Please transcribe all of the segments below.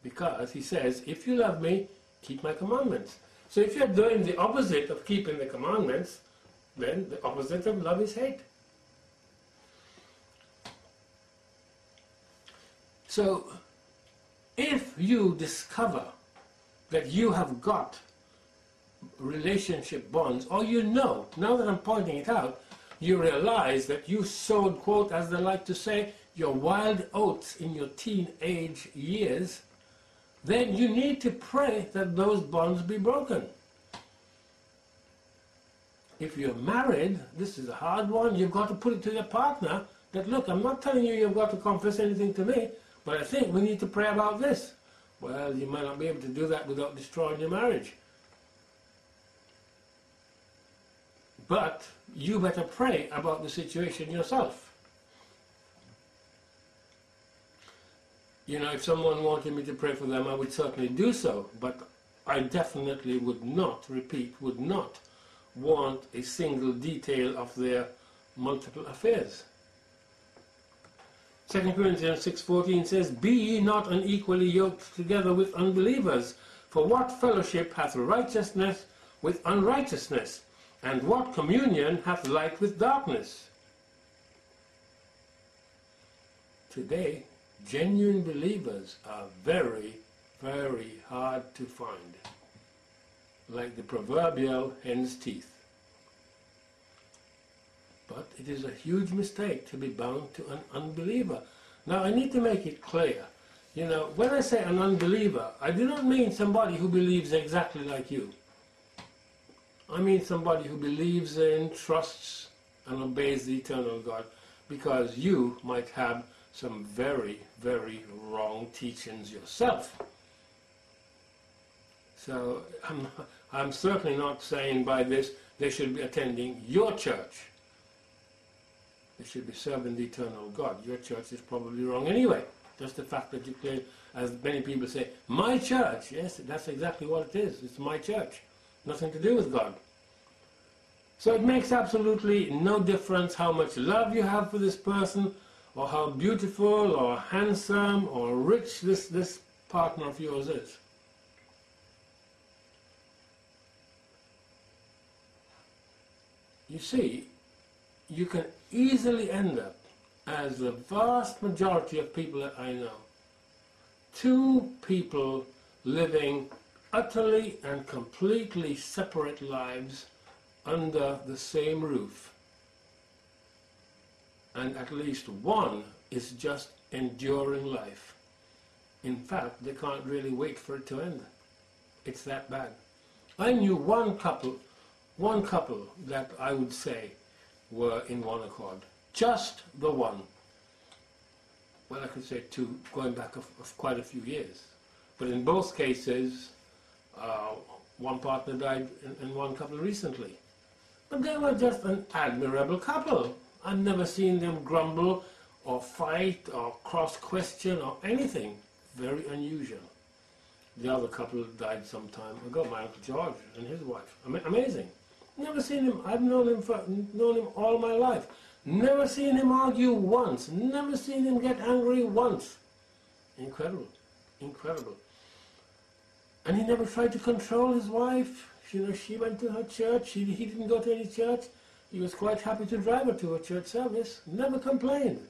Because he says, if you love me, keep my commandments. So if you're doing the opposite of keeping the commandments, then the opposite of love is hate. So if you discover that you have got relationship bonds, or you know, now that I'm pointing it out, you realize that you sowed, quote, as they like to say, your wild oats in your teenage years, then you need to pray that those bonds be broken. If you're married, this is a hard one, you've got to put it to your partner that, look, I'm not telling you you've got to confess anything to me, but I think we need to pray about this. Well, you might not be able to do that without destroying your marriage. But you better pray about the situation yourself. You know, if someone wanted me to pray for them, I would certainly do so, but I definitely would not, repeat, would not want a single detail of their multiple affairs. 2 Corinthians 6:14 says, Be ye not unequally yoked together with unbelievers, for what fellowship hath righteousness with unrighteousness? And what communion hath light with darkness? Today, genuine believers are very, very hard to find, like the proverbial hen's teeth. But it is a huge mistake to be bound to an unbeliever. Now, I need to make it clear. You know, when I say an unbeliever, I do not mean somebody who believes exactly like you. I mean somebody who believes in, trusts, and obeys the eternal God, because you might have some very, very wrong teachings yourself. So I'm certainly not saying by this they should be attending your church. They should be serving the eternal God. Your church is probably wrong anyway. Just the fact that you claim, as many people say, my church. Yes, that's exactly what it is. It's my church. Nothing to do with God. So it makes absolutely no difference how much love you have for this person, or how beautiful or handsome or rich this partner of yours is. You see, you can easily end up, as the vast majority of people that I know, two people living utterly and completely separate lives under the same roof. And at least one is just enduring life. In fact, they can't really wait for it to end. It's that bad. I knew one couple that I would say were in one accord. Just the one. Well, I could say two, going back of quite a few years. But in both cases, one partner died and one couple recently. But they were just an admirable couple. I've never seen them grumble or fight or cross-question or anything. Very unusual. The other couple died some time ago, my Uncle George and his wife. Amazing. Never seen him. I've known him all my life. Never seen him argue once. Never seen him get angry once. Incredible. Incredible. And he never tried to control his wife. You know, she went to her church. He didn't go to any church. He was quite happy to drive her to a church service. Never complained.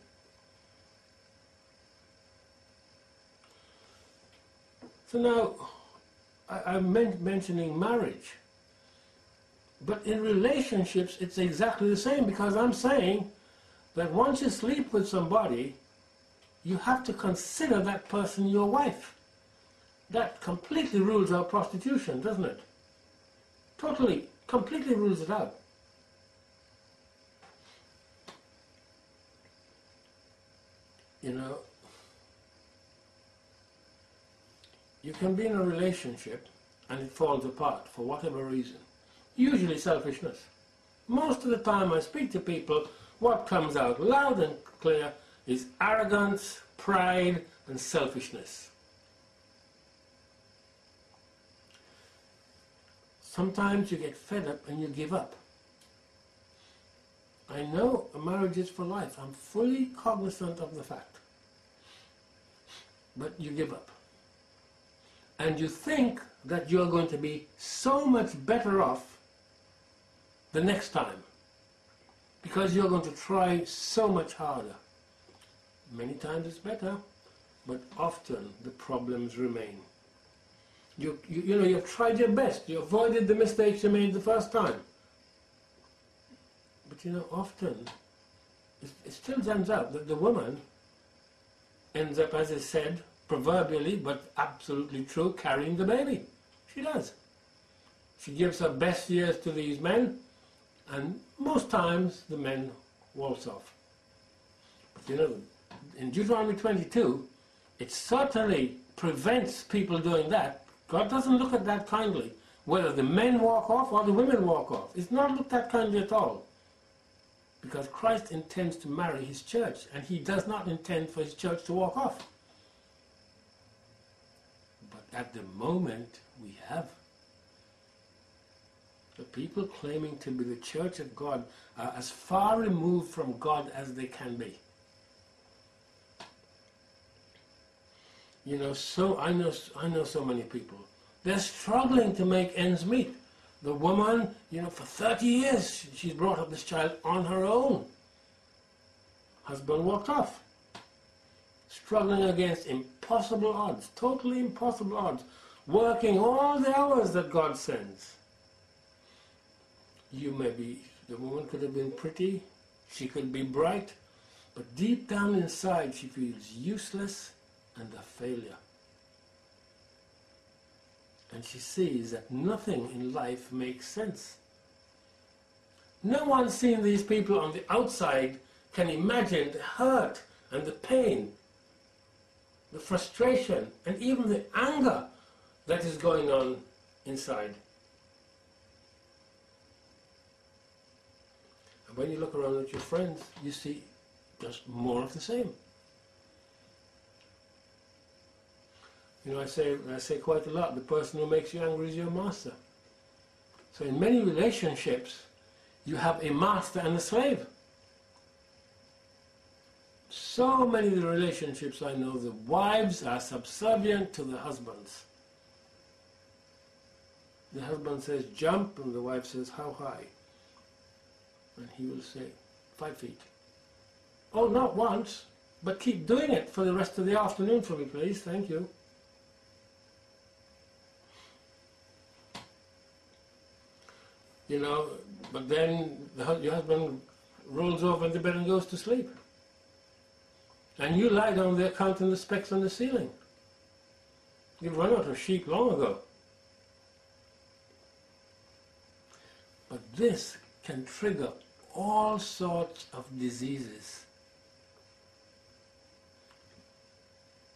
So now, I'm mentioning marriage. But in relationships, it's exactly the same, because I'm saying that once you sleep with somebody, you have to consider that person your wife. That completely rules out prostitution, doesn't it? Totally, completely rules it out. You know, you can be in a relationship and it falls apart for whatever reason. Usually selfishness. Most of the time I speak to people, what comes out loud and clear is arrogance, pride, and selfishness. Sometimes you get fed up and you give up. I know a marriage is for life. I'm fully cognizant of the fact. But you give up. And you think that you're going to be so much better off the next time, because you're going to try so much harder. Many times it's better, but often the problems remain. You know, you've tried your best, you avoided the mistakes you made the first time. But you know, often it still turns out that the woman ends up, as I said, proverbially, but absolutely true, carrying the baby. She does. She gives her best years to these men, and most times the men waltz off. But you know, in Deuteronomy 22, it certainly prevents people doing that. God doesn't look at that kindly, whether the men walk off or the women walk off. It's not looked at kindly at all. Because Christ intends to marry his church, and he does not intend for his church to walk off. But at the moment, we have the people claiming to be the church of God are as far removed from God as they can be. You know, so I know so many people. They're struggling to make ends meet. The woman, you know, for 30 years, she's brought up this child on her own. Husband walked off. Struggling against impossible odds, totally impossible odds. Working all the hours that God sends. The woman could have been pretty, she could be bright, but deep down inside she feels useless and a failure. And she sees that nothing in life makes sense. No one seeing these people on the outside can imagine the hurt and the pain, the frustration, and even the anger that is going on inside. And when you look around at your friends, you see just more of the same. You know, I say quite a lot, the person who makes you angry is your master. So in many relationships, you have a master and a slave. So many of the relationships I know, the wives are subservient to the husbands. The husband says, jump, and the wife says, how high? And he will say, 5 feet. Oh, not once, but keep doing it for the rest of the afternoon for me, please, thank you. You know, but then your husband rolls over in the bed and goes to sleep. And you lie down there counting the specks on the ceiling. You've run out of sheep long ago. But this can trigger all sorts of diseases.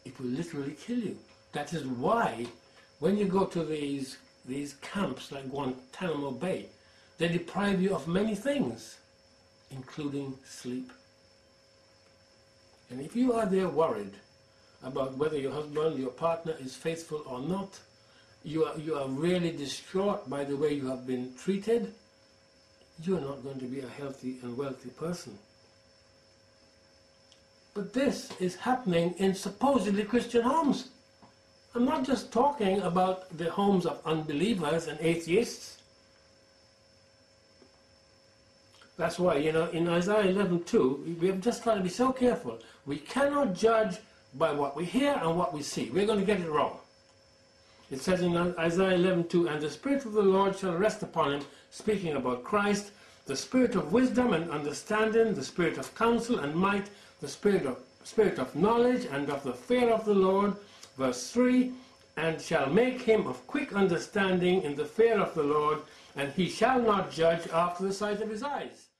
It will literally kill you. That is why when you go to these camps like Guantanamo Bay, they deprive you of many things, including sleep. And if you are there worried about whether your husband, your partner is faithful or not, you are really distraught by the way you have been treated, you are not going to be a healthy and wealthy person. But this is happening in supposedly Christian homes. I'm not just talking about the homes of unbelievers and atheists. That's why, you know, in Isaiah 11:2, we have just got to be so careful. We cannot judge by what we hear and what we see. We're going to get it wrong. It says in Isaiah 11:2, and the Spirit of the Lord shall rest upon him, speaking about Christ, the Spirit of wisdom and understanding, the Spirit of counsel and might, the Spirit of knowledge and of the fear of the Lord. Verse 3, and shall make him of quick understanding in the fear of the Lord, and he shall not judge after the sight of his eyes.